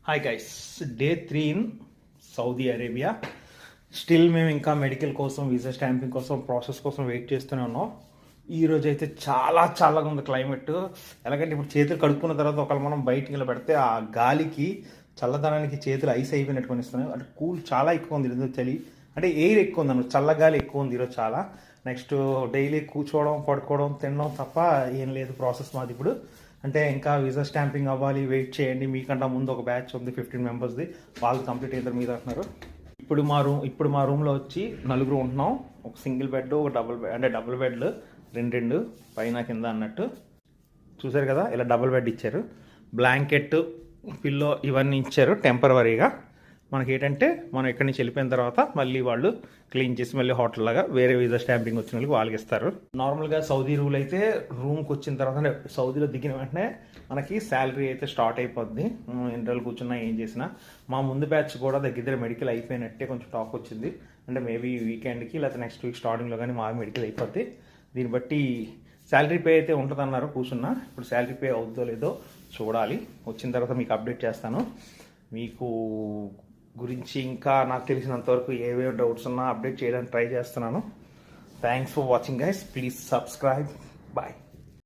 Hi guys, day 3 in Saudi Arabia. Still మేము ఇంకా medical కోసం, వీసా స్టాంపింగ్ కోసం, ప్రాసెస్ కోసం వెయిట్ చేస్తూనే ఉన్నాం. ఈ రోజు అయితే చాలా చాలా ఉంది క్లైమేట్. ఎలాగంటే ఇప్పుడు చేతులు కడుక్కున్న తర్వాత ఒకవేళ మనం బయటికి ఇలా పెడితే ఆ గాలికి చల్లదనానికి చేతులు ఐస్ అయిపోయినట్టు కొనిస్తున్నాయి. అంటే కూల్ చాలా ఎక్కువ ఉంది ఈరోజు, చలి అంటే ఎయిర్ ఎక్కువ ఉంది అన్నమాట, చల్లగాలి ఎక్కువ ఉంది ఈరోజు చాలా. నెక్స్ట్ డైలీ కూర్చోవడం, పడుకోవడం, తినడం తప్ప ఏం లేదు ప్రాసెస్ మాది ఇప్పుడు. అంటే ఇంకా వీసా స్టాంపింగ్ అవ్వాలి, వెయిట్ చేయండి, మీకంటే ముందు ఒక బ్యాచ్ ఉంది 15 మెంబర్స్ది, వాళ్ళు కంప్లీట్ అయిన మీద అంటున్నారు. ఇప్పుడు మా రూమ్లో వచ్చి నలుగురు ఉంటున్నాం. ఒక సింగిల్ బెడ్, ఒక డబుల్ బెడ్, అంటే డబుల్ బెడ్లు రెండు పైన కింద అన్నట్టు. చూసారు కదా, ఇలా డబుల్ బెడ్ ఇచ్చారు, బ్లాంకెట్, పిల్లో ఇవన్నీ ఇచ్చారు టెంపరవరీగా. మనకి ఏంటంటే మనం ఎక్కడి నుంచి వెళ్ళిపోయిన తర్వాత మళ్ళీ వాళ్ళు క్లీన్ చేసి మళ్ళీ హోటల్ లాగా వేరే వీసా స్టాంపింగ్ వచ్చిన వాళ్ళకి ఇస్తారు. నార్మల్గా సౌదీ రూల్ అయితే రూమ్కి వచ్చిన తర్వాత, అంటే సౌదీలో దిగిన వెంటనే మనకి శాలరీ అయితే స్టార్ట్ అయిపోద్ది. ఎన్ని రోజులు కూర్చున్నా ఏం చేసినా. మా ముందు బ్యాచ్ కూడా దగ్గర మెడికల్ అయిపోయినట్టే కొంచెం టాక్ వచ్చింది. అంటే మేబీ వీకెండ్కి లేకపోతే నెక్స్ట్ వీక్ స్టార్టింగ్లో కానీ మా మెడికల్ అయిపోద్ది. దీన్ని బట్టి శాలరీ పే అయితే ఉంటుందన్నారు కూర్చున్నా. ఇప్పుడు శాలరీ పే అవుతుందో లేదో చూడాలి. వచ్చిన తర్వాత మీకు అప్డేట్ చేస్తాను. మీకు గురించి ఇంకా నాకు తెలిసినంతవరకు ఏవేవి డౌట్స్ ఉన్నా అప్డేట్ చేయడానికి ట్రై చేస్తున్నాను. Thanks for watching guys. Please subscribe. Bye.